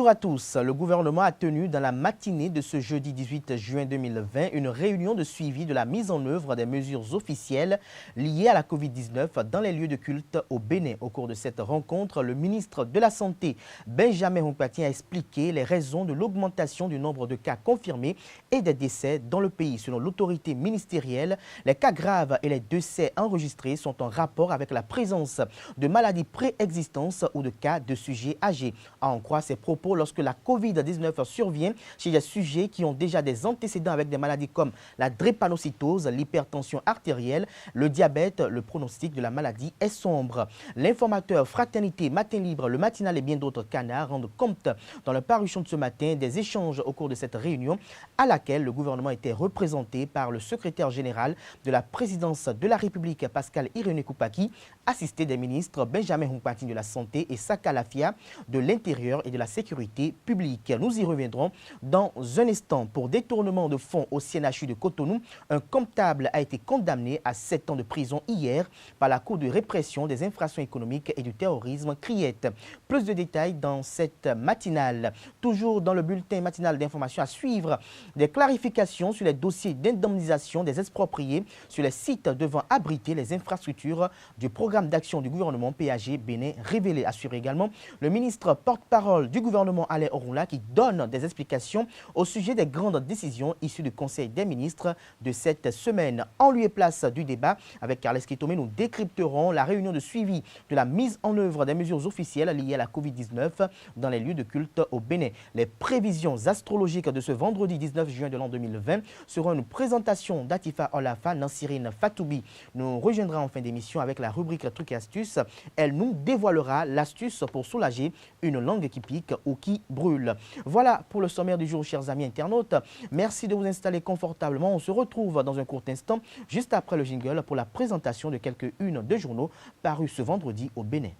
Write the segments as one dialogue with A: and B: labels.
A: Bonjour à tous. Le gouvernement a tenu dans la matinée de ce jeudi 18 juin 2020 une réunion de suivi de la mise en œuvre des mesures officielles liées à la COVID-19 dans les lieux de culte au Bénin. Au cours de cette rencontre, le ministre de la Santé, Benjamin Hunkpatien, a expliqué les raisons de l'augmentation du nombre de cas confirmés et des décès dans le pays. Selon l'autorité ministérielle, les cas graves et les décès enregistrés sont en rapport avec la présence de maladies préexistantes ou de cas de sujets âgés. À en croire ces propos lorsque la COVID-19 survient chez des sujets qui ont déjà des antécédents avec des maladies comme la drépanocytose, l'hypertension artérielle, le diabète. Le pronostic de la maladie est sombre. L'informateur Fraternité, Matin Libre, le matinal et bien d'autres canards rendent compte dans la parution de ce matin des échanges au cours de cette réunion à laquelle le gouvernement était représenté par le secrétaire général de la présidence de la République, Pascal Irénée Koupaki, assisté des ministres Benjamin Hunkpatien de la Santé et Saka Lafia de l'Intérieur et de la Sécurité publique. Nous y reviendrons dans un instant. Pour détournement de fonds au CNHU de Cotonou, un comptable a été condamné à 7 ans de prison hier par la Cour de répression des infractions économiques et du terrorisme CRIET. Plus de détails dans cette matinale. Toujours dans le bulletin matinal d'information à suivre, des clarifications sur les dossiers d'indemnisation des expropriés sur les sites devant abriter les infrastructures du programme d'action du gouvernement PAG Bénin révélé. À suivre également le ministre porte-parole du gouvernement Alain Orunla qui donne des explications au sujet des grandes décisions issues du Conseil des ministres de cette semaine. En lieu et place du débat avec Carles Kitomé, nous décrypterons la réunion de suivi de la mise en œuvre des mesures officielles liées à la COVID-19 dans les lieux de culte au Bénin. Les prévisions astrologiques de ce vendredi 19 juin de l'an 2020 seront une présentation d'Atifa Olafa, Nansirine Fatoubi. Nous rejoindra en fin d'émission avec la rubrique Trucs et astuces. Elle nous dévoilera l'astuce pour soulager une langue qui pique ou qui brûle. Voilà pour le sommaire du jour, chers amis internautes. Merci de vous installer confortablement. On se retrouve dans un court instant, juste après le jingle, pour la présentation de quelques-unes de journaux parus ce vendredi au Bénin.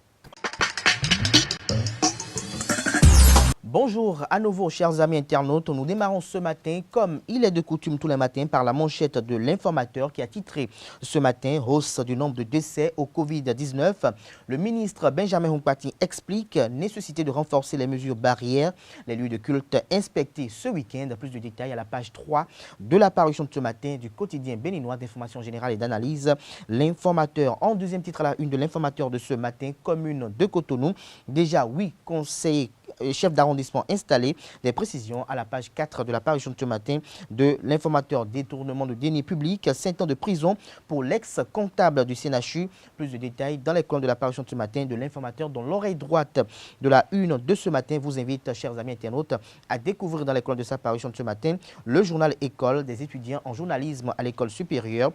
A: Bonjour à nouveau, chers amis internautes. Nous démarrons ce matin, comme il est de coutume tous les matins, par la manchette de l'informateur qui a titré ce matin « Hausse du nombre de décès au Covid-19 ». Le ministre Benjamin Hunkpatien explique nécessité de renforcer les mesures barrières, les lieux de culte inspectés ce week-end. Plus de détails à la page 3 de la parution de ce matin du quotidien béninois d'information générale et d'analyse. L'informateur, en deuxième titre à la une de l'informateur de ce matin, commune de Cotonou. Déjà 8 conseillers chef d'arrondissement installé. Des précisions à la page 4 de la parution de ce matin de l'informateur. Détournement de deniers publics, 5 ans de prison pour l'ex-comptable du CNHU. Plus de détails dans les colonnes de la parution de ce matin de l'informateur dont l'oreille droite de la une de ce matin vous invite, chers amis internautes, à découvrir dans les colonnes de sa parution de ce matin le journal École des étudiants en journalisme à l'école supérieure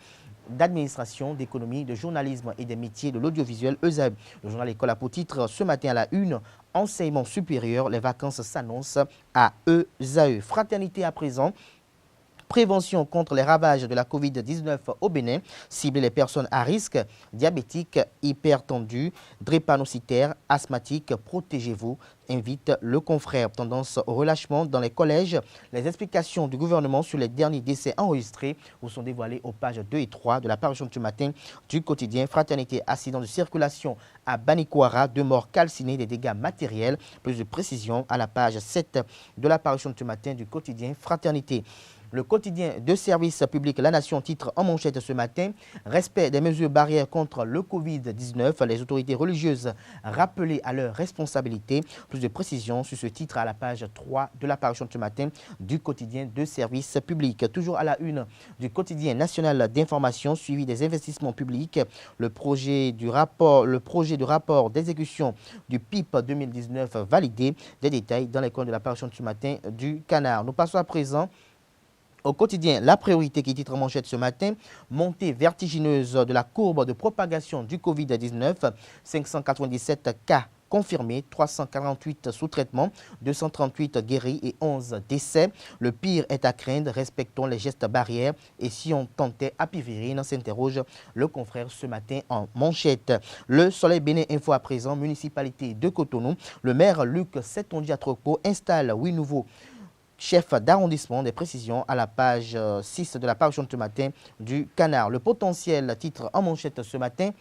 A: d'administration, d'économie, de journalisme et des métiers de l'audiovisuel ESAE. Le journal École a pour titre ce matin à la une, enseignement supérieur, les vacances s'annoncent à ESAE. Fraternité à présent. Prévention contre les ravages de la COVID-19 au Bénin, cibler les personnes à risque, diabétiques, hypertendues, drépanocytaires, asthmatiques, protégez-vous, invite le confrère. Tendance au relâchement dans les collèges. Les explications du gouvernement sur les derniers décès enregistrés vous sont dévoilées aux pages 2 et 3 de la parution de ce matin du quotidien Fraternité. Accident de circulation à Banikwara, 2 morts calcinés, des dégâts matériels. Plus de précisions à la page 7 de la parution de ce matin du quotidien Fraternité. Le quotidien de service public La Nation titre en manchette ce matin « Respect des mesures barrières contre le Covid-19 ». Les autorités religieuses rappelées à leurs responsabilités. Plus de précisions sur ce titre à la page 3 de la parution de ce matin du quotidien de service public. Toujours à la une du quotidien national d'information suivi des investissements publics. Le projet de rapport d'exécution du PIP 2019 validé. Des détails dans les colonnes de la parution de ce matin du Canard. Nous passons à présent au quotidien, la priorité qui titre en manchette ce matin, montée vertigineuse de la courbe de propagation du Covid-19, 597 cas confirmés, 348 sous traitement, 238 guéris et 11 décès. Le pire est à craindre, respectons les gestes barrières et si on tentait à Pivirine, s'interroge le confrère ce matin en manchette. Le Soleil Bénin Info à présent, municipalité de Cotonou, le maire Luc Setondiatroko installe 8 nouveaux chef d'arrondissement. Des précisions à la page 6 de la parution de ce matin du Canard. Le potentiel titre en manchette ce matin,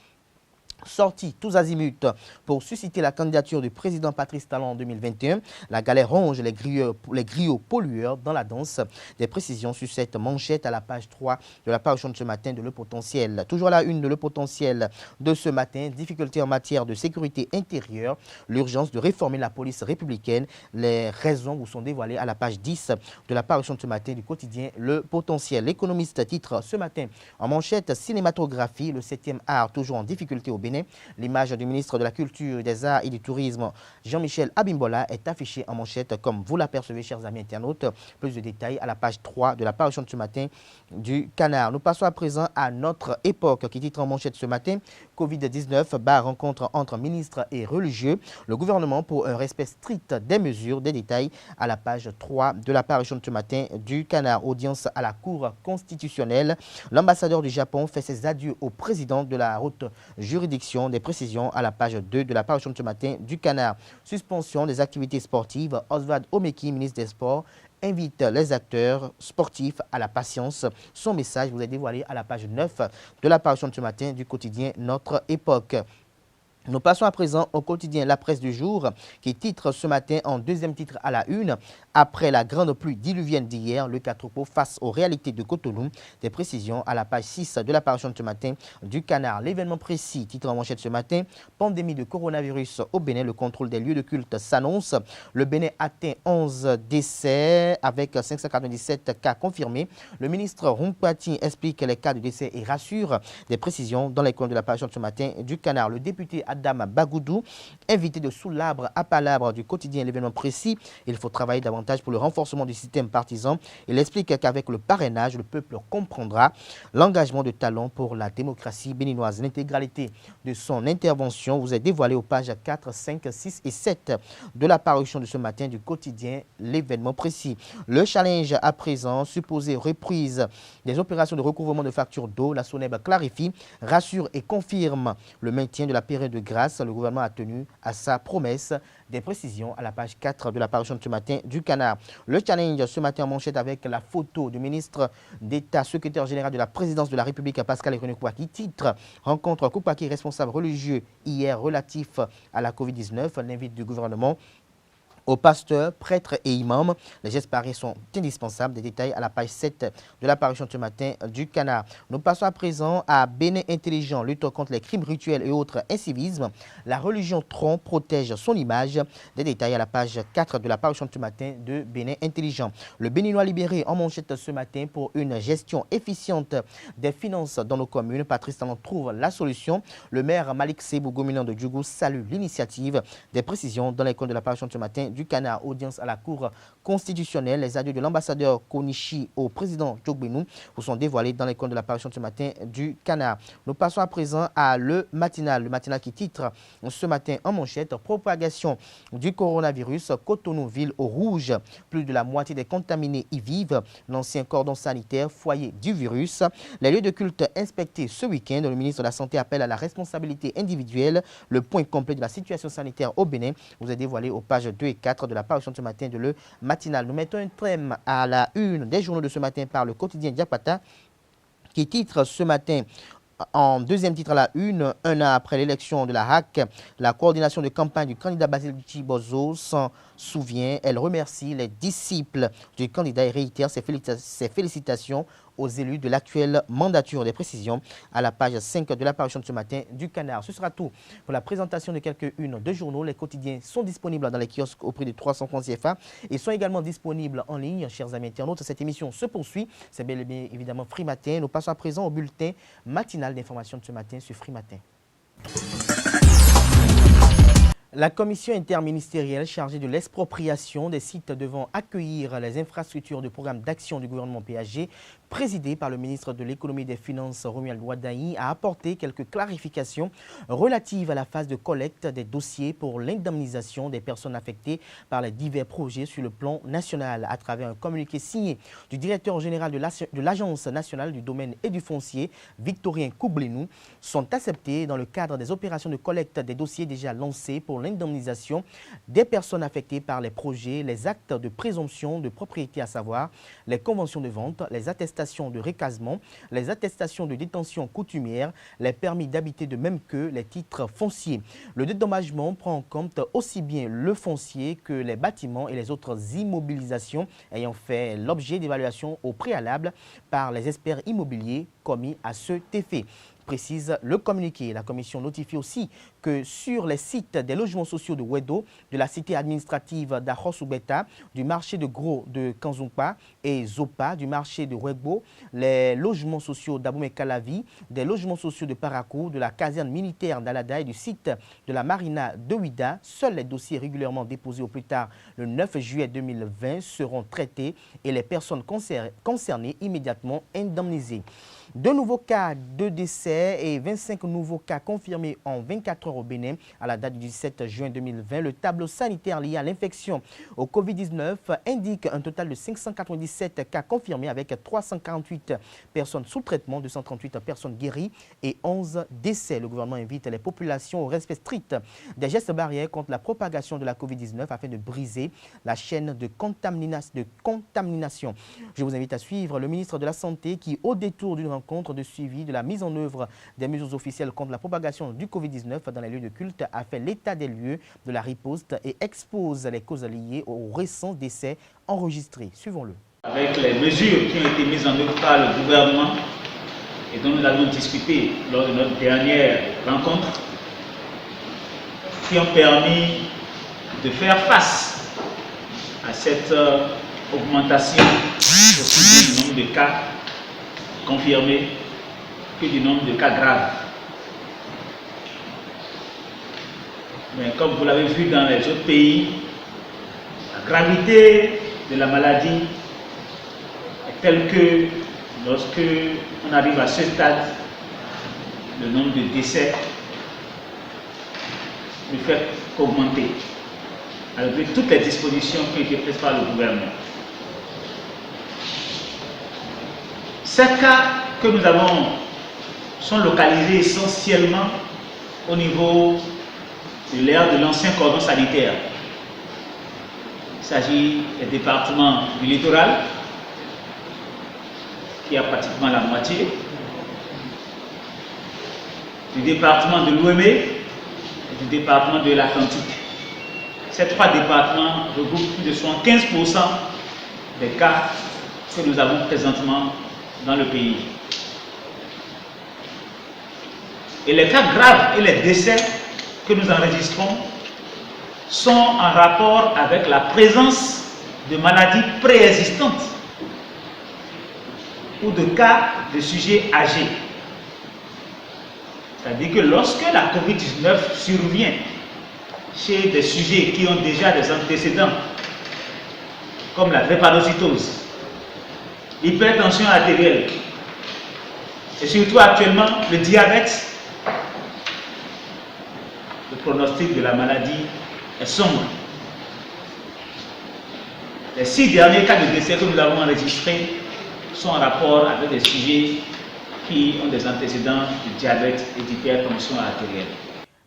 A: Sorti tous azimuts pour susciter la candidature du président Patrice Talon en 2021. La galère ronge les griots pollueurs dans la danse. Des précisions sur cette manchette à la page 3 de la parution de ce matin de Le Potentiel. Toujours à la une de Le Potentiel de ce matin, difficultés en matière de sécurité intérieure, l'urgence de réformer la police républicaine. Les raisons vous sont dévoilées à la page 10 de la parution de ce matin du quotidien Le Potentiel. L'économiste titre ce matin en manchette cinématographie, le 7e art toujours en difficulté au Bénin. L'image du ministre de la Culture, des Arts et du Tourisme, Jean-Michel Abimbola, est affichée en manchette comme vous l'apercevez, chers amis internautes. Plus de détails à la page 3 de la parution de ce matin du Canard. Nous passons à présent à Notre Époque qui titre en manchette ce matin Covid-19, rencontre entre ministres et religieux. Le gouvernement pour un respect strict des mesures, des détails à la page 3 de la parution de ce matin du Canard. Audience à la Cour constitutionnelle. L'ambassadeur du Japon fait ses adieux au président de la haute juridiction. Des précisions à la page 2 de la parution de ce matin du Canard. Suspension des activités sportives. Oswald Omeki, ministre des Sports, invite les acteurs sportifs à la patience. Son message vous est dévoilé à la page 9 de la parution de ce matin du quotidien Notre Époque. Nous passons à présent au quotidien La Presse du Jour qui titre ce matin en deuxième titre à la une. Après la grande pluie diluvienne d'hier, le Catropo face aux réalités de Cotonou. Des précisions à la page 6 de la parution de ce matin du Canard. L'événement précis, titre en manchette ce matin, pandémie de coronavirus au Bénin, le contrôle des lieux de culte s'annonce. Le Bénin atteint 11 décès avec 597 cas confirmés. Le ministre Rumpati explique les cas de décès et rassure. Des précisions dans les colonnes de la parution de ce matin du Canard. Le député Adam Bagoudou, invité de sous l'arbre à palabre du quotidien L'événement précis. Il faut travailler davantage pour le renforcement du système partisan. Il explique qu'avec le parrainage, le peuple comprendra l'engagement de Talon pour la démocratie béninoise. L'intégralité de son intervention vous est dévoilée aux pages 4, 5, 6 et 7 de la parution de ce matin du quotidien L'événement précis. Le challenge à présent, supposé reprise des opérations de recouvrement de factures d'eau. La SONEB clarifie, rassure et confirme le maintien de la période de grâce. Le gouvernement a tenu à sa promesse. Des précisions à la page 4 de la parution de ce matin du Canard. Le challenge ce matin en manchette avec la photo du ministre d'État, secrétaire général de la présidence de la République, Pascal René Koupaki, titre rencontre Koupaki responsable religieux hier relatif à la Covid-19. L'invite du gouvernement aux pasteurs, prêtres et imams. Les gestes pareils sont indispensables. Des détails à la page 7 de la parution de ce matin du Canard. Nous passons à présent à Bénin intelligent, lutte contre les crimes rituels et autres incivismes. La religion Tron protège son image. Des détails à la page 4 de la parution de ce matin de Bénin intelligent. Le Béninois libéré en manchette ce matin pour une gestion efficiente des finances dans nos communes. Patrice Talon trouve la solution. Le maire Malik Sebou, gouverneur de Djougou, salue l'initiative. Des précisions dans les colonnes de la parution de ce matin du Canard. Audience à la Cour constitutionnelle. Les adieux de l'ambassadeur Konichi au président Djogbenou vous sont dévoilés dans les colonnes de la parution de ce matin du Canard. Nous passons à présent à Le Matinal qui titre ce matin en manchette propagation du coronavirus. Cotonou, ville au rouge. Plus de la moitié des contaminés y vivent. L'ancien cordon sanitaire, foyer du virus. Les lieux de culte inspectés ce week-end. Le ministre de la Santé appelle à la responsabilité individuelle. Le point complet de la situation sanitaire au Bénin vous est dévoilé aux pages 2 et 4 de la parution de ce matin de Le Matinal. Nous mettons un thème à la une des journaux de ce matin par le quotidien Diapata qui titre ce matin en deuxième titre à la une, un an après l'élection de la HAC, la coordination de campagne du candidat Basile Chibozo s'en souvient. Elle remercie les disciples du candidat et réitère ses félicitations aux élus de l'actuelle mandature. Des précisions à la page 5 de la parution de ce matin du Canard. Ce sera tout pour la présentation de quelques-unes de journaux. Les quotidiens sont disponibles dans les kiosques au prix de 300 francs CFA et sont également disponibles en ligne. Chers amis internautes, cette émission se poursuit. C'est bel et bien évidemment Free Matin. Nous passons à présent au bulletin matinal d'information de ce matin sur Free Matin. La commission interministérielle chargée de l'expropriation des sites devant accueillir les infrastructures du programme d'action du gouvernement PAG, présidée par le ministre de l'Économie et des Finances, Romuald Ouadaï, a apporté quelques clarifications relatives à la phase de collecte des dossiers pour l'indemnisation des personnes affectées par les divers projets sur le plan national. À travers un communiqué signé du directeur général de l'Agence nationale du domaine et du foncier, Victorien Koublenou, sont acceptés dans le cadre des opérations de collecte des dossiers déjà lancés pour l'indemnisation des personnes affectées par les projets, les actes de présomption de propriété, à savoir les conventions de vente, les attestations attestations de recasement, les attestations de détention coutumière, les permis d'habiter de même que les titres fonciers. Le dédommagement prend en compte aussi bien le foncier que les bâtiments et les autres immobilisations ayant fait l'objet d'évaluation au préalable par les experts immobiliers commis à cet effet. Précise le communiqué. La commission notifie aussi que sur les sites des logements sociaux de Wedo, de la cité administrative d'Arrosoubeta, du marché de Gros de Kanzumpa et Zopa, du marché de Wegbo, les logements sociaux d'Aboumé-Calavi, des logements sociaux de Parakou, de la caserne militaire d'Alada et du site de la marina de Ouida, seuls les dossiers régulièrement déposés au plus tard le 9 juillet 2020 seront traités et les personnes concernées immédiatement indemnisées. 2 nouveaux cas de décès et 25 nouveaux cas confirmés en 24 heures au Bénin à la date du 17 juin 2020. Le tableau sanitaire lié à l'infection au Covid-19 indique un total de 597 cas confirmés avec 348 personnes sous traitement, 238 personnes guéries et 11 décès. Le gouvernement invite les populations au respect strict des gestes barrières contre la propagation de la Covid-19 afin de briser la chaîne de contamination. Je vous invite à suivre le ministre de la Santé qui, au détour d'une rencontre de suivi de la mise en œuvre des mesures officielles contre la propagation du Covid-19 dans les lieux de culte, a fait l'état des lieux de la riposte et expose les causes liées aux récents décès enregistrés. Suivons-le.
B: Avec les mesures qui ont été mises en œuvre par le gouvernement et dont nous avons discuté lors de notre dernière rencontre, qui ont permis de faire face à cette augmentation aussi du nombre de cas confirmés que du nombre de cas graves. Mais comme vous l'avez vu dans les autres pays, la gravité de la maladie est telle que lorsque on arrive à ce stade, le nombre de décès ne fait qu'augmenter, avec toutes les dispositions qui ont été prises par le gouvernement. Ces cas que nous avons sont localisés essentiellement au niveau de l'aire de l'ancien cordon sanitaire. Il s'agit des départements du littoral, qui a pratiquement la moitié, du département de l'Ouémé et du département de l'Atlantique. Ces 3 départements regroupent plus de 75% des cas que nous avons présentement dans le pays. Et les cas graves et les décès que nous enregistrons sont en rapport avec la présence de maladies préexistantes ou de cas de sujets âgés. C'est-à-dire que lorsque la Covid-19 survient chez des sujets qui ont déjà des antécédents, comme la drépanocytose, l'hypertension artérielle et surtout actuellement le diabète, le pronostic de la maladie est sombre. Les 6 derniers cas de décès que nous avons enregistrés sont en rapport avec des sujets qui ont des antécédents de diabète et d'hypertension artérielle.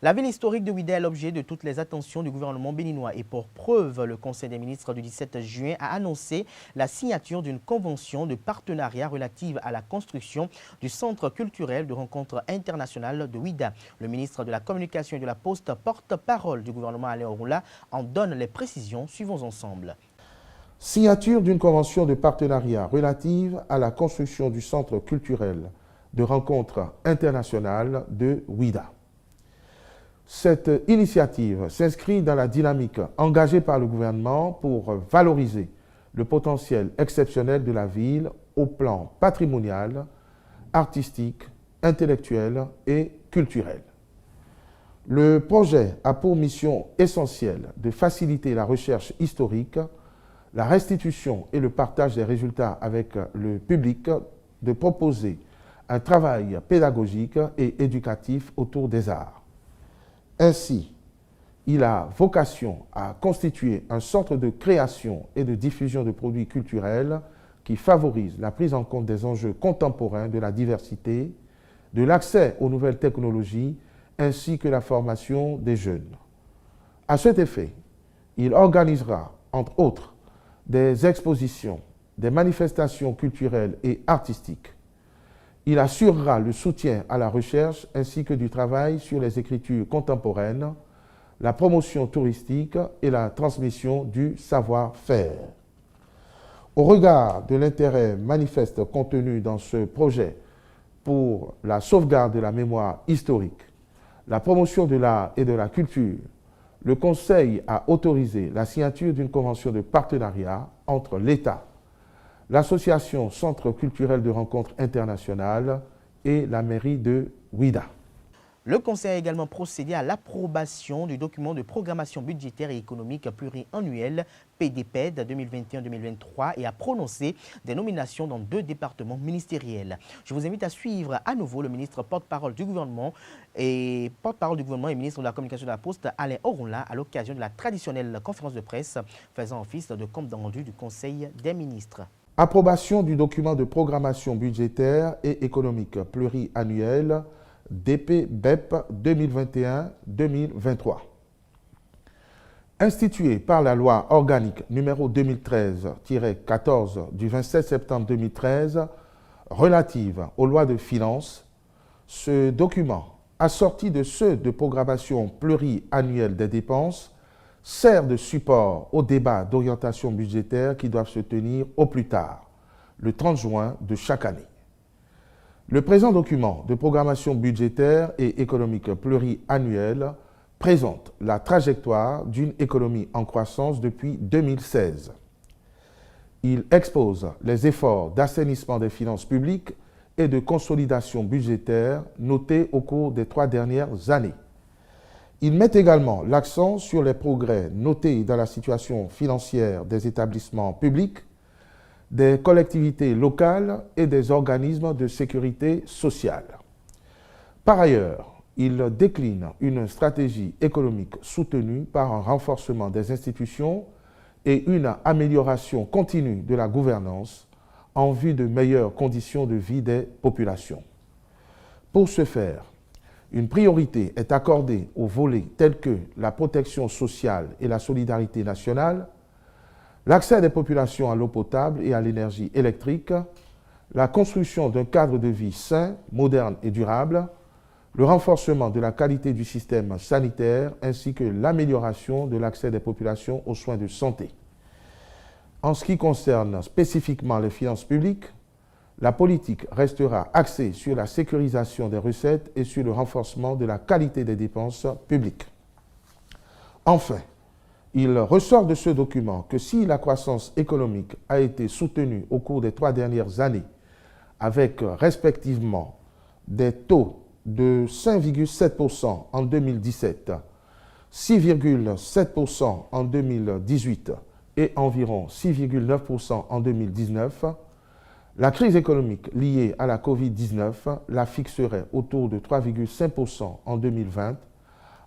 A: La ville historique de Ouida est l'objet de toutes les attentions du gouvernement béninois et pour preuve, le Conseil des ministres du 17 juin a annoncé la signature d'une convention de partenariat relative à la construction du centre culturel de rencontre internationale de Ouida. Le ministre de la Communication et de la Poste, porte-parole du gouvernement Alain Orula, en donne les précisions. Suivons ensemble.
C: Signature d'une convention de partenariat relative à la construction du centre culturel de rencontre internationale de Ouida. Cette initiative s'inscrit dans la dynamique engagée par le gouvernement pour valoriser le potentiel exceptionnel de la ville au plan patrimonial, artistique, intellectuel et culturel. Le projet a pour mission essentielle de faciliter la recherche historique, la restitution et le partage des résultats avec le public, de proposer un travail pédagogique et éducatif autour des arts. Ainsi, il a vocation à constituer un centre de création et de diffusion de produits culturels qui favorise la prise en compte des enjeux contemporains de la diversité, de l'accès aux nouvelles technologies ainsi que la formation des jeunes. À cet effet, il organisera, entre autres, des expositions, des manifestations culturelles et artistiques. Il assurera le soutien à la recherche ainsi que du travail sur les écritures contemporaines, la promotion touristique et la transmission du savoir-faire. Au regard de l'intérêt manifeste contenu dans ce projet pour la sauvegarde de la mémoire historique, la promotion de l'art et de la culture, le Conseil a autorisé la signature d'une convention de partenariat entre l'État, l'Association Centre culturel de rencontres internationales et la mairie de Ouidah.
A: Le Conseil a également procédé à l'approbation du document de programmation budgétaire et économique pluriannuel PDPED 2021-2023 et a prononcé des nominations dans 2 départements ministériels. Je vous invite à suivre à nouveau le ministre porte-parole du gouvernement et ministre de la Communication de la Poste, Alain Orunla, à l'occasion de la traditionnelle conférence de presse faisant office de compte rendu du Conseil des ministres.
C: Approbation du document de programmation budgétaire et économique pluriannuel DP-BEP 2021-2023. Institué par la loi organique numéro 2013-14 du 27 septembre 2013 relative aux lois de finances, ce document, assorti de ceux de programmation pluriannuelle des dépenses, sert de support aux débats d'orientation budgétaire qui doivent se tenir au plus tard, le 30 juin de chaque année. Le présent document de programmation budgétaire et économique pluriannuelle présente la trajectoire d'une économie en croissance depuis 2016. Il expose les efforts d'assainissement des finances publiques et de consolidation budgétaire notés au cours des 3 dernières années. Il met également l'accent sur les progrès notés dans la situation financière des établissements publics, des collectivités locales et des organismes de sécurité sociale. Par ailleurs, il décline une stratégie économique soutenue par un renforcement des institutions et une amélioration continue de la gouvernance en vue de meilleures conditions de vie des populations. Pour ce faire, une priorité est accordée aux volets tels que la protection sociale et la solidarité nationale, l'accès des populations à l'eau potable et à l'énergie électrique, la construction d'un cadre de vie sain, moderne et durable, le renforcement de la qualité du système sanitaire ainsi que l'amélioration de l'accès des populations aux soins de santé. En ce qui concerne spécifiquement les finances publiques, la politique restera axée sur la sécurisation des recettes et sur le renforcement de la qualité des dépenses publiques. Enfin, il ressort de ce document que si la croissance économique a été soutenue au cours des 3 dernières années avec respectivement des taux de 5,7% en 2017, 6,7% en 2018 et environ 6,9% en 2019, la crise économique liée à la Covid-19 la fixerait autour de 3,5% en 2020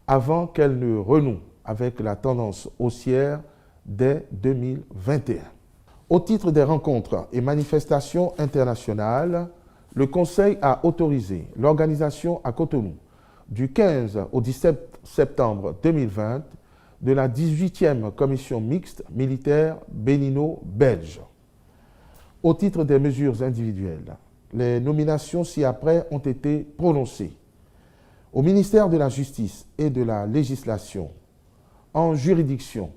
C: avant qu'elle ne renoue avec la tendance haussière dès 2021. Au titre des rencontres et manifestations internationales, le Conseil a autorisé l'organisation à Cotonou du 15 au 17 septembre 2020 de la 18e commission mixte militaire bénino-belge. Au titre des mesures individuelles, les nominations ci-après ont été prononcées au ministère de la Justice et de la Législation, en juridiction,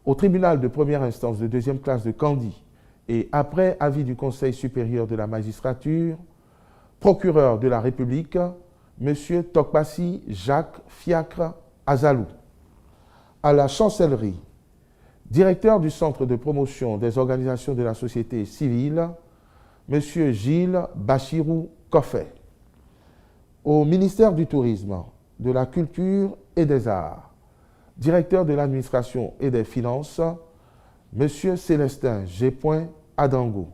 C: au tribunal de première instance de 2e classe de Kandy et après avis du Conseil supérieur de la magistrature, procureur de la République, M. Tokpassi Jacques Fiacre Azalou, à la chancellerie, directeur du Centre de promotion des organisations de la société civile, M. Gilles Bachirou Koffé, au ministère du Tourisme, de la Culture et des Arts, directeur de l'administration et des finances, M. Célestin G. Adango.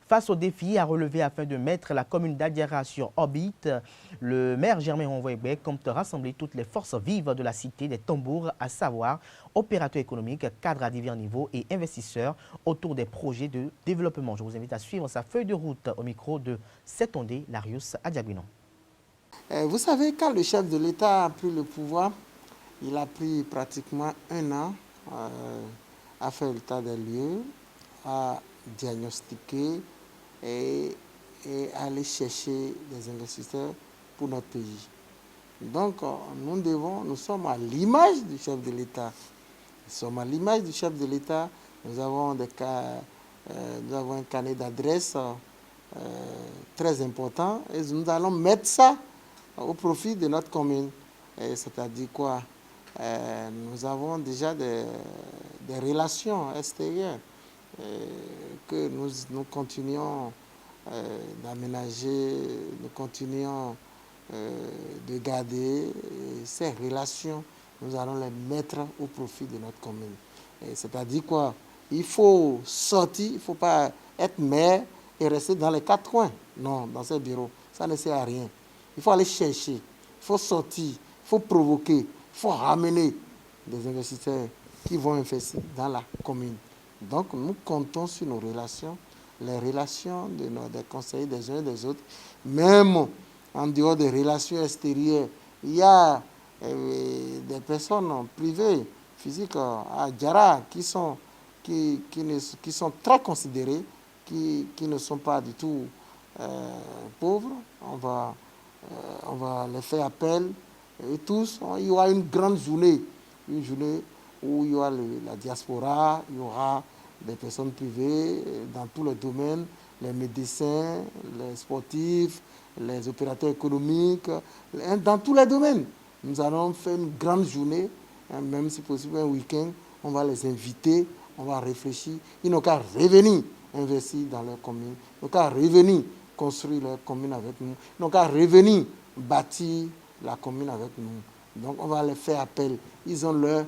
A: Face aux défis à relever afin de mettre la commune d'Adiara sur orbite, le maire Germain Renvoyé compte rassembler toutes les forces vives de la cité des tambours, à savoir opérateurs économiques, cadres à divers niveaux et investisseurs autour des projets de développement. Je vous invite à suivre sa feuille de route au micro de Setondé Larius Adiaguinon.
D: Vous savez, quand le chef de l'État a pris le pouvoir, il a pris pratiquement 1 an à faire l'état des lieux, à diagnostiquer et aller chercher des investisseurs pour notre pays. Donc, nous sommes à l'image du chef de l'État. Nous sommes à l'image du chef de l'État. Nous avons un carnet d'adresses très important et nous allons mettre ça au profit de notre commune. C'est-à-dire quoi? Nous avons déjà des relations extérieures que nous continuons d'aménager, nous continuons de garder ces relations, nous allons les mettre au profit de notre commune. C'est-à-dire quoi? Il faut sortir, il ne faut pas être maire et rester dans les quatre coins. Non, dans ces bureaux, ça ne sert à rien. Il faut aller chercher, il faut sortir, il faut provoquer, il faut ramener des investisseurs qui vont investir dans la commune. Donc nous comptons sur nos relations, les relations des conseillers des uns et des autres, même en dehors des relations extérieures. Il y a des personnes privées, physiques à Djara qui sont très considérées, qui ne sont pas du tout pauvres. On va les faire appel et tous. Il y aura une grande journée, où il y aura la diaspora, il y aura des personnes privées dans tous les domaines, les médecins, les sportifs, les opérateurs économiques, dans tous les domaines. Nous allons faire une grande journée, même si possible un week-end, on va les inviter, on va réfléchir. Ils n'ont qu'à revenir investir dans leur commune, ils n'ont qu'à revenir construire leur commune avec nous, ils n'ont qu'à revenir bâtir la commune avec nous. Donc on va les faire appel. Ils ont leur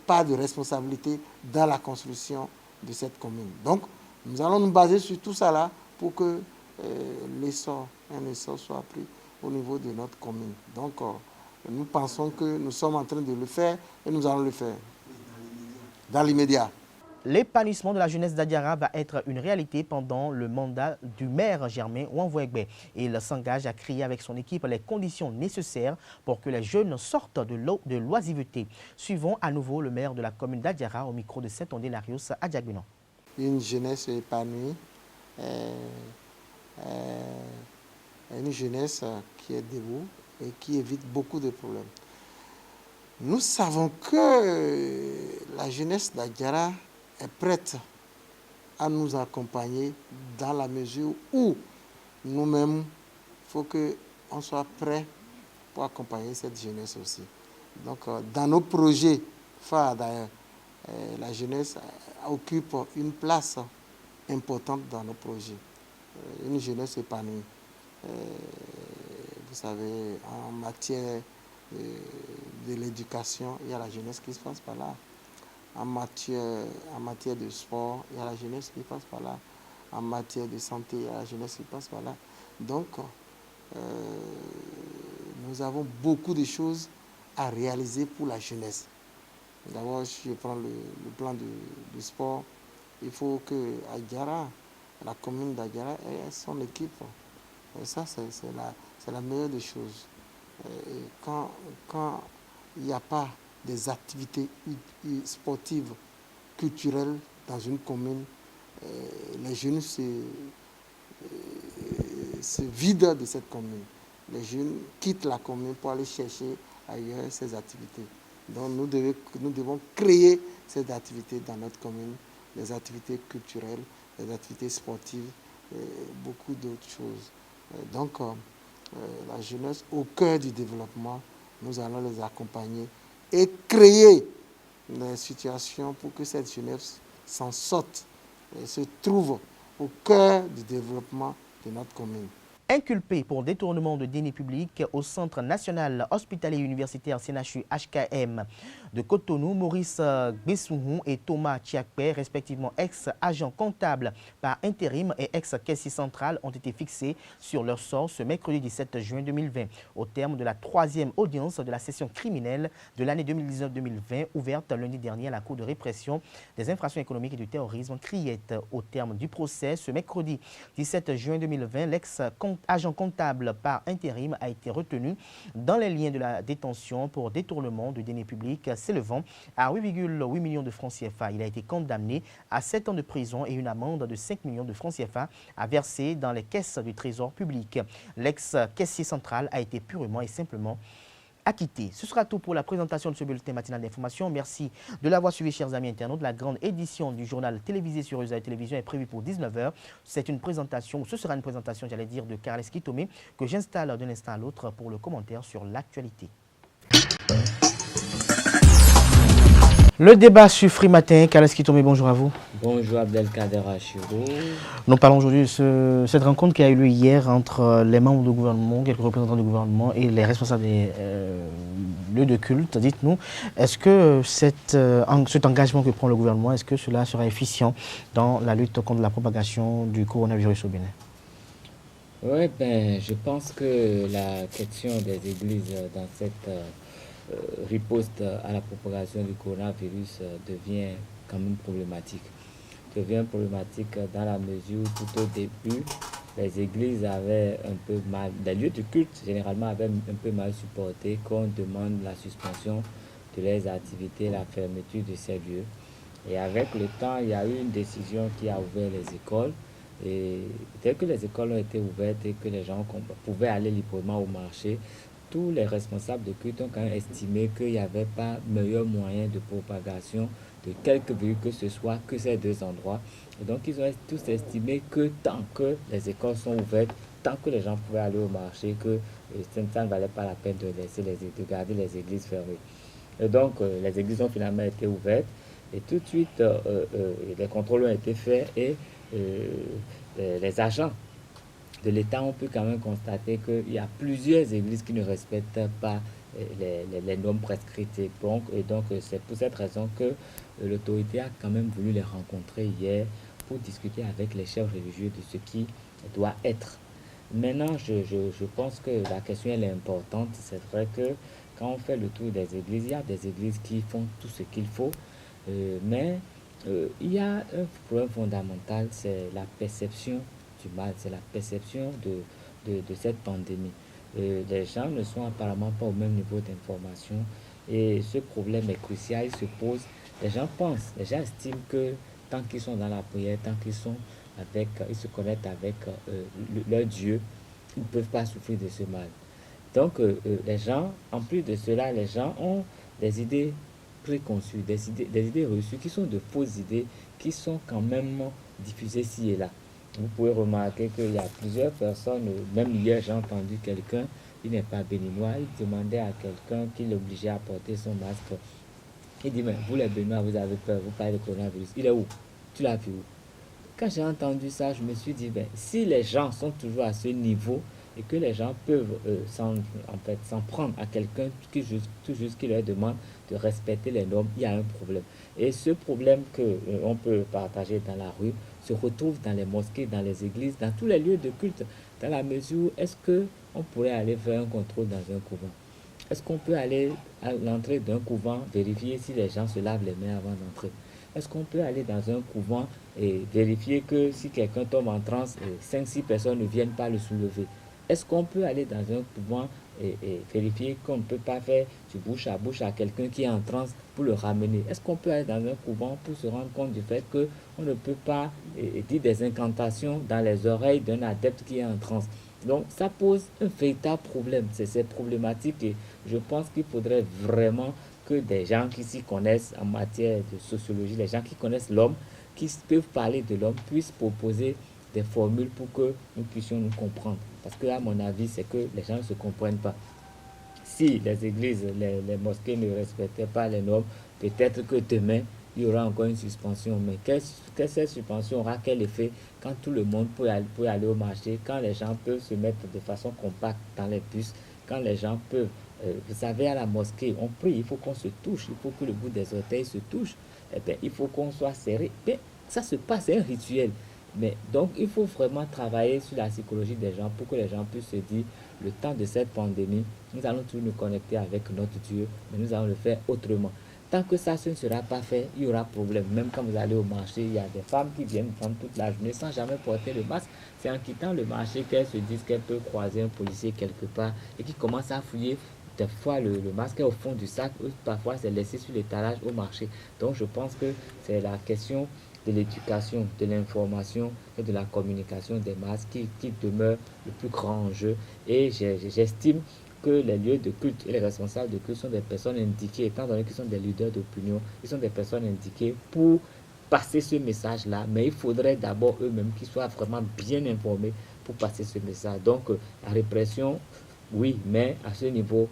D: part de responsabilité dans la construction de cette commune. Donc nous allons nous baser sur tout ça là pour que un essor soit pris au niveau de notre commune. Donc nous pensons que nous sommes en train de le faire et nous allons le faire dans l'immédiat.
A: L'épanouissement de la jeunesse d'Adiara va être une réalité pendant le mandat du maire Germain Ouanvoegbe. Il s'engage à créer avec son équipe les conditions nécessaires pour que les jeunes sortent de l'oisiveté. Suivons à nouveau le maire de la commune d'Adiara au micro de Saint-Ondé-Larios à Diagbenon.
D: Une jeunesse épanouie, une jeunesse qui est debout et qui évite beaucoup de problèmes. Nous savons que la jeunesse d'Adiara est prête à nous accompagner dans la mesure où nous-mêmes, il faut qu'on soit prêts pour accompagner cette jeunesse aussi. Donc, dans nos projets phares d'ailleurs, la jeunesse occupe une place importante dans nos projets. Une jeunesse épanouie. Vous savez, en matière de l'éducation, il y a la jeunesse qui se passe par là. En matière de sport, il y a la jeunesse qui passe par là. En matière de santé, il y a la jeunesse qui passe par là. Donc, nous avons beaucoup de choses à réaliser pour la jeunesse. D'abord, si je prends le plan du sport, il faut que Adiara, la commune d'Adiara, ait son équipe. Et ça, c'est la meilleure des choses. Et quand il n'y a pas des activités sportives, culturelles dans une commune, les jeunes se vident de cette commune. Les jeunes quittent la commune pour aller chercher ailleurs ces activités. Donc nous devons créer ces activités dans notre commune, des activités culturelles, des activités sportives, et beaucoup d'autres choses. Donc la jeunesse au cœur du développement, nous allons les accompagner et créer des situations pour que cette jeunesse s'en sorte et se trouve au cœur du développement de notre commune.
A: Inculpés pour détournement de deniers publics au Centre national hospitalier universitaire CNHU HKM de Cotonou, Maurice Gbessouhou et Thomas Tchiakpe, respectivement ex-agents comptables par intérim et ex-caissier central, ont été fixés sur leur sort ce mercredi 17 juin 2020, au terme de la 3e audience de la session criminelle de l'année 2019-2020, ouverte lundi dernier à la Cour de répression des infractions économiques et du terrorisme, Criette. Au terme du procès, ce mercredi 17 juin 2020, l'ex-comptable agent comptable par intérim a été retenu dans les liens de la détention pour détournement de deniers publics s'élevant à 8,8 millions de francs CFA. Il a été condamné à 7 ans de prison et une amende de 5 millions de francs CFA à verser dans les caisses du trésor public. L'ex-caissier central a été purement et simplement acquitté. Ce sera tout pour la présentation de ce bulletin matinal d'information. Merci de l'avoir suivi, chers amis internautes. La grande édition du journal télévisé sur USA Télévision est prévue pour 19h. C'est une présentation, ou ce sera une présentation, j'allais dire, de Carles Kitomé, que j'installe d'un instant à l'autre pour le commentaire sur l'actualité. Le débat sur Free Matin. Carles Kitomé, bonjour à vous.
E: Bonjour Abdelkader Achirou.
A: Nous parlons aujourd'hui de cette rencontre qui a eu lieu hier entre les membres du gouvernement, quelques représentants du gouvernement et les responsables des lieux de culte. Dites-nous, est-ce que cet engagement que prend le gouvernement, est-ce que cela sera efficient dans la lutte contre la propagation du coronavirus au Bénin?
E: Oui, je pense que la question des églises dans cette riposte à la propagation du coronavirus devient quand même problématique. Devient problématique dans la mesure où tout au début, les églises avaient un peu mal, les lieux de culte généralement avaient un peu mal supporté qu'on demande la suspension de leurs activités, la fermeture de ces lieux. Et avec le temps, il y a eu une décision qui a ouvert les écoles. Et dès que les écoles ont été ouvertes et que les gens pouvaient aller librement au marché, tous les responsables de culte ont quand même estimé qu'il n'y avait pas meilleur moyen de propagation de quelque virus que ce soit que ces deux endroits. Et donc, ils ont tous estimé que tant que les écoles sont ouvertes, tant que les gens pouvaient aller au marché, que ça ne valait pas la peine de garder les églises fermées. Et donc, les églises ont finalement été ouvertes et tout de suite, les contrôles ont été faits et les agents de l'État ont pu quand même constater qu'il y a plusieurs églises qui ne respectent pas les normes prescrites. Et donc, c'est pour cette raison que l'autorité a quand même voulu les rencontrer hier pour discuter avec les chefs religieux de ce qui doit être. Maintenant, je pense que la question elle est importante. C'est vrai que quand on fait le tour des églises, il y a des églises qui font tout ce qu'il faut, mais il y a un problème fondamental, c'est la perception du mal, c'est la perception de cette pandémie. Les gens ne sont apparemment pas au même niveau d'information et ce problème est crucial, il se pose. Les gens pensent, les gens estiment que tant qu'ils sont dans la prière, tant qu'ils sont ils se connectent avec leur Dieu, ils ne peuvent pas souffrir de ce mal. Donc les gens, en plus de cela, les gens ont des idées préconçues, des idées reçues qui sont de fausses idées, qui sont quand même diffusées ci et là. Vous pouvez remarquer qu'il y a plusieurs personnes, même hier j'ai entendu quelqu'un, il n'est pas béninois, il demandait à quelqu'un qui l'obligeait à porter son masque. Il dit, mais vous les béninois, vous avez peur, vous parlez de coronavirus. Il est où? Tu l'as vu où? Quand j'ai entendu ça, je me suis dit, si les gens sont toujours à ce niveau et que les gens peuvent s'en prendre à quelqu'un tout juste qui leur demande de respecter les normes, il y a un problème. Et ce problème qu'on peut partager dans la rue se retrouve dans les mosquées, dans les églises, dans tous les lieux de culte, dans la mesure où est-ce qu'on pourrait aller faire un contrôle dans un couvent? Est-ce qu'on peut aller à l'entrée d'un couvent vérifier si les gens se lavent les mains avant d'entrer? Est-ce qu'on peut aller dans un couvent et vérifier que si quelqu'un tombe en transe, 5-6 personnes ne viennent pas le soulever? Est-ce qu'on peut aller dans un couvent et vérifier qu'on ne peut pas faire du bouche à quelqu'un qui est en transe pour le ramener? Est-ce qu'on peut aller dans un couvent pour se rendre compte du fait qu'on ne peut pas dire des incantations dans les oreilles d'un adepte qui est en transe? Donc ça pose un véritable problème, c'est problématique et je pense qu'il faudrait vraiment que des gens qui s'y connaissent en matière de sociologie, les gens qui connaissent l'homme, qui peuvent parler de l'homme, puissent proposer des formules pour que nous puissions nous comprendre. Parce que à mon avis, c'est que les gens ne se comprennent pas. Si les églises, les mosquées ne respectaient pas les normes, peut-être que demain, il y aura encore une suspension. Mais cette suspension aura quel effet quand tout le monde peut aller au marché, quand les gens peuvent se mettre de façon compacte dans les bus, quand les gens peuvent... vous savez, à la mosquée, on prie, il faut qu'on se touche, il faut que le bout des orteils se touche, il faut qu'on soit serré. Mais ça se passe, c'est un rituel. Mais donc, il faut vraiment travailler sur la psychologie des gens pour que les gens puissent se dire, le temps de cette pandémie, nous allons tous nous connecter avec notre Dieu, mais nous allons le faire autrement. Tant que ça, ce ne sera pas fait, il y aura problème. Même quand vous allez au marché, il y a des femmes qui viennent prendre toute la journée sans jamais porter le masque. C'est en quittant le marché qu'elles se disent qu'elles peuvent croiser un policier quelque part et qui commencent à fouiller. Des fois, le masque est au fond du sac, parfois c'est laissé sur l'étalage au marché. Donc, je pense que c'est la question de l'éducation, de l'information et de la communication des masses qui demeure le plus grand enjeu. Et j'estime que les lieux de culte et les responsables de culte sont des personnes indiquées, étant donné qu'ils sont des leaders d'opinion, ils sont des personnes indiquées pour passer ce message-là, mais il faudrait d'abord eux-mêmes qu'ils soient vraiment bien informés pour passer ce message. Donc, la répression, oui, mais à ce niveau,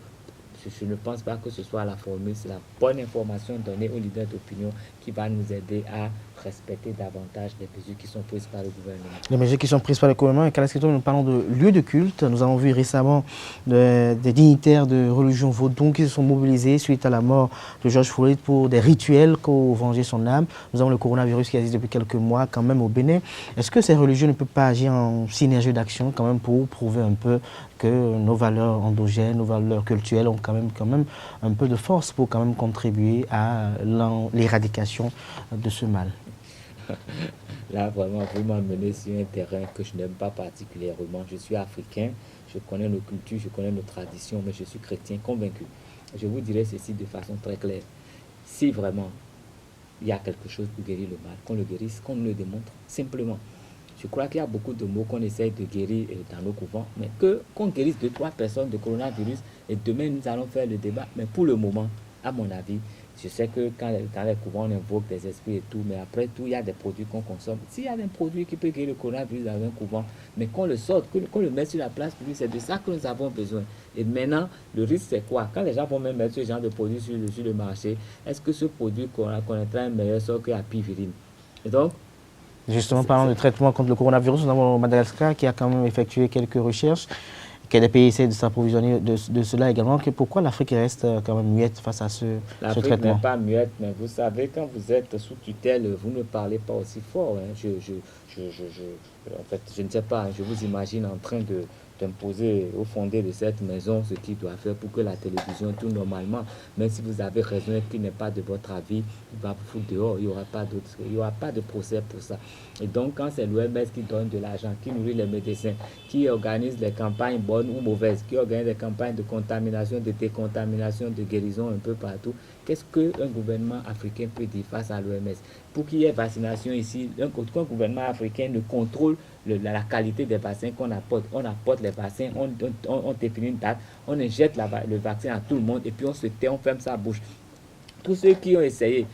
E: je ne pense pas que ce soit la formule, c'est la bonne information donnée aux leaders d'opinion qui va nous aider à respecter davantage les mesures qui sont prises par le gouvernement. Les
A: mesures qui sont prises par le gouvernement, et nous parlons de lieux de culte. Nous avons vu récemment des dignitaires de religion vaudou qui se sont mobilisés suite à la mort de George Floyd pour des rituels pour venger son âme. Nous avons le coronavirus qui existe depuis quelques mois quand même au Bénin. Est-ce que ces religieux ne peuvent pas agir en synergie d'action quand même pour prouver un peu que nos valeurs endogènes, nos valeurs culturelles ont quand même un peu de force pour quand même contribuer à l'éradication de ce mal?
E: Là, vraiment, vous m'emmenez sur un terrain que je n'aime pas particulièrement. Je suis africain, je connais nos cultures, je connais nos traditions, mais je suis chrétien convaincu. Je vous dirai ceci de façon très claire. Si vraiment il y a quelque chose pour guérir le mal, qu'on le guérisse, qu'on le démontre simplement. Je crois qu'il y a beaucoup de mots qu'on essaye de guérir dans nos couvents, mais qu'on guérisse 2-3 personnes de coronavirus et demain nous allons faire le débat. Mais pour le moment, à mon avis, je sais que quand les couvents on invoque des esprits et tout, mais après tout, il y a des produits qu'on consomme. S'il y a un produit qui peut guérir le coronavirus dans un couvent, mais qu'on le sorte, qu'on le mette sur la place publique, c'est de ça que nous avons besoin. Et maintenant, le risque c'est quoi? Quand les gens vont même mettre ce genre de produit sur le marché, est-ce que ce produit connaîtra un meilleur sort que la pivirine? Et donc,
A: justement, parlant de traitement contre le coronavirus, nous avons Madagascar qui a quand même effectué quelques recherches, que les pays essaient de s'approvisionner de cela également. Pourquoi l'Afrique reste quand même muette face à ce traitement?
E: L'Afrique n'est pas muette, mais vous savez, quand vous êtes sous tutelle, vous ne parlez pas aussi fort. Hein. En fait, je ne sais pas, je vous imagine en train d'imposer au fondé de cette maison ce qu'il doit faire pour que la télévision tourne normalement. Même si vous avez raison et qu'il n'est pas de votre avis, il va vous foutre dehors. Il n'y aura pas de procès pour ça. Et donc, quand c'est l'OMS qui donne de l'argent, qui nourrit les médecins, qui organise les campagnes bonnes ou mauvaises, qui organise des campagnes de contamination, de décontamination, de guérison un peu partout, qu'est-ce qu'un gouvernement africain peut dire face à l'OMS? Pour qu'il y ait vaccination ici, un gouvernement africain ne contrôle la qualité des vaccins qu'on apporte. On apporte les vaccins, on définit une date, on injecte le vaccin à tout le monde et puis on se tait, on ferme sa bouche. Tous ceux qui ont essayé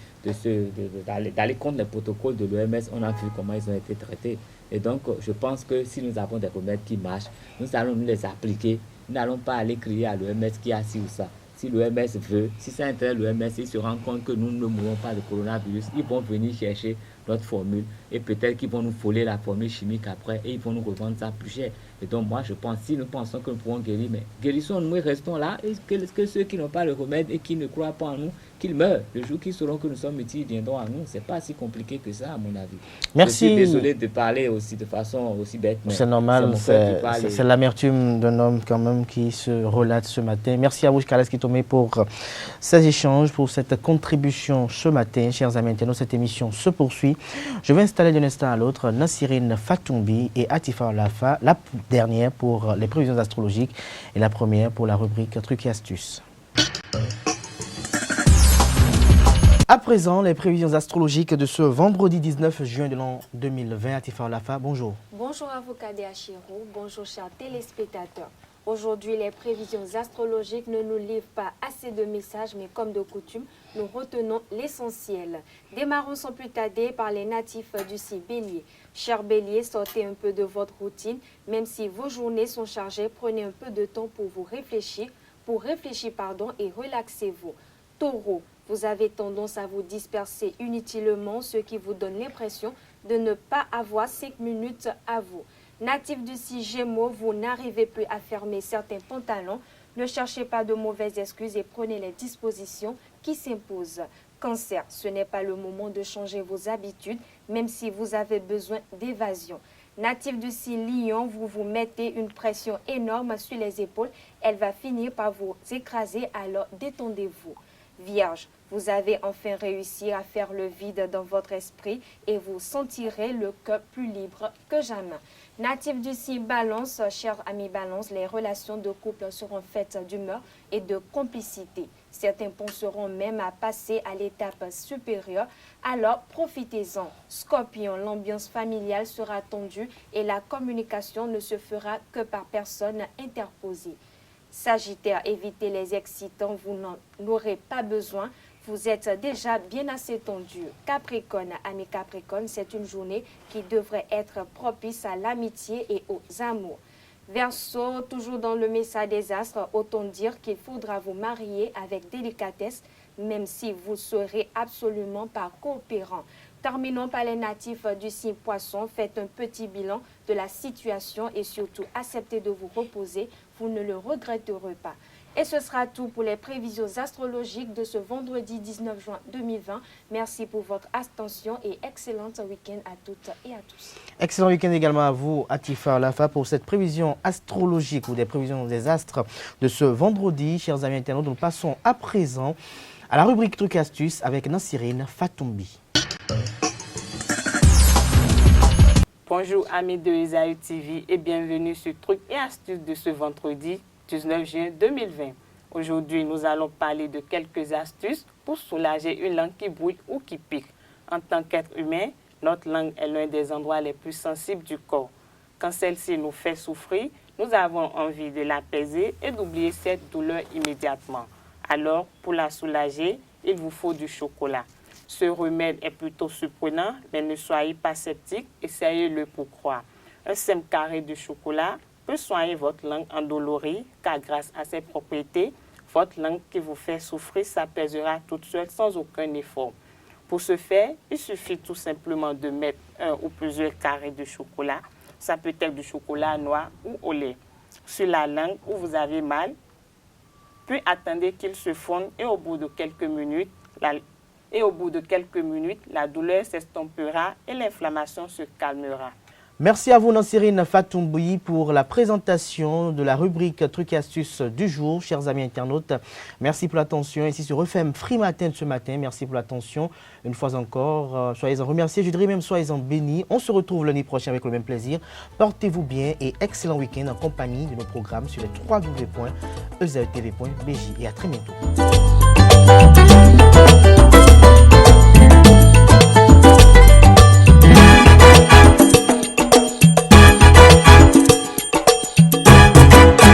E: d'aller contre les protocoles de l'OMS, on a vu comment ils ont été traités. Et donc, je pense que si nous avons des remèdes qui marchent, nous allons nous les appliquer. Nous n'allons pas aller crier à l'OMS qui a ci ou ça. Si l'OMS veut, si ça intéresse l'OMS, ils se rendent compte que nous ne mourrons pas de coronavirus, ils vont venir chercher notre formule et peut-être qu'ils vont nous voler la formule chimique après et ils vont nous revendre ça plus cher. Et donc moi je pense, si nous pensons que nous pouvons guérir, mais guérissons-nous et restons là, et que ceux qui n'ont pas le remède et qui ne croient pas en nous, qu'ils meurent. Le jour qu'ils sauront que nous sommes utiles, ils viendront à nous. C'est pas si compliqué que ça à mon avis.
A: Merci.
E: Je suis désolé de parler aussi de façon aussi bête.
A: C'est normal, c'est l'amertume d'un homme quand même qui se relate ce matin. Merci à vous, Kales Kitome, pour ces échanges, pour cette contribution ce matin. Chers amis internautes, cette émission se poursuit. Je vais installer d'un instant à l'autre Nassirine Fatoumbi et Atifa Lafa, la dernière pour les prévisions astrologiques et la première pour la rubrique Trucs et astuces. À présent, les prévisions astrologiques de ce vendredi 19 juin de l'an 2020. Atifa Lafa, bonjour.
F: Bonjour avocat de Achiro, bonjour chers téléspectateurs. Aujourd'hui, les prévisions astrologiques ne nous livrent pas assez de messages, mais comme de coutume, nous retenons l'essentiel. Démarrons sans plus tarder par les natifs du signe Bélier. Chers Bélier, sortez un peu de votre routine. Même si vos journées sont chargées, prenez un peu de temps pour réfléchir et relaxez-vous. Taureau, vous avez tendance à vous disperser inutilement, ce qui vous donne l'impression de ne pas avoir 5 minutes à vous. Natif du signe Gémeaux, vous n'arrivez plus à fermer certains pantalons. Ne cherchez pas de mauvaises excuses et prenez les dispositions qui s'imposent. Cancer, ce n'est pas le moment de changer vos habitudes, même si vous avez besoin d'évasion. Natif du signe Lion, vous vous mettez une pression énorme sur les épaules. Elle va finir par vous écraser, alors détendez-vous. Vierge, Vous avez enfin réussi à faire le vide dans votre esprit et vous sentirez le cœur plus libre que jamais. Natif du signe Balance, chers amis Balance, les relations de couple seront faites d'humeur et de complicité. Certains penseront même à passer à l'étape supérieure, alors profitez-en. Scorpion, l'ambiance familiale sera tendue et la communication ne se fera que par personne interposée. Sagittaire, évitez les excitants, vous n'en aurez pas besoin. Vous êtes déjà bien assez tendu. Capricorne, amis Capricorne, c'est une journée qui devrait être propice à l'amitié et aux amours. Verseau, toujours dans le message des astres, autant dire qu'il faudra vous marier avec délicatesse, même si vous ne serez absolument pas coopérant. Terminons par les natifs du signe Poisson. Faites un petit bilan de la situation et surtout acceptez de vous reposer. Vous ne le regretterez pas. Et ce sera tout pour les prévisions astrologiques de ce vendredi 19 juin 2020. Merci pour votre attention et excellent week-end à toutes et à tous.
A: Excellent week-end également à vous, Atifa Lafa, pour cette prévision astrologique ou des prévisions des astres de ce vendredi. Chers amis internautes, nous passons à présent à la rubrique Trucs et Astuces avec Nassirine Fatoumbi.
G: Bonjour amis de Esaü TV et bienvenue sur Trucs et Astuces de ce vendredi 19 juin 2020. Aujourd'hui, nous allons parler de quelques astuces pour soulager une langue qui bouille ou qui pique. En tant qu'être humain, notre langue est l'un des endroits les plus sensibles du corps. Quand celle-ci nous fait souffrir, nous avons envie de l'apaiser et d'oublier cette douleur immédiatement. Alors, pour la soulager, il vous faut du chocolat. Ce remède est plutôt surprenant, mais ne soyez pas sceptiques, essayez-le pour croire. Un simple carré de chocolat peut soigner votre langue endolorie, car grâce à ses propriétés, votre langue qui vous fait souffrir s'apaisera toute seule sans aucun effort. Pour ce faire, il suffit tout simplement de mettre un ou plusieurs carrés de chocolat, ça peut être du chocolat noir ou au lait, sur la langue où vous avez mal, puis attendez qu'il se fonde et au bout de quelques minutes, la douleur s'estompera et l'inflammation se calmera.
A: Merci à vous, Nassirine Fatoumbi, pour la présentation de la rubrique Trucs et Astuces du jour. Chers amis internautes, merci pour l'attention. Ici sur FM Free Matin de ce matin, merci pour l'attention. Une fois encore, soyez-en remerciés, je dirais même soyez-en bénis. On se retrouve lundi prochain avec le même plaisir. Portez-vous bien et excellent week-end en compagnie de nos programmes sur les www.esautv.bj et à très bientôt.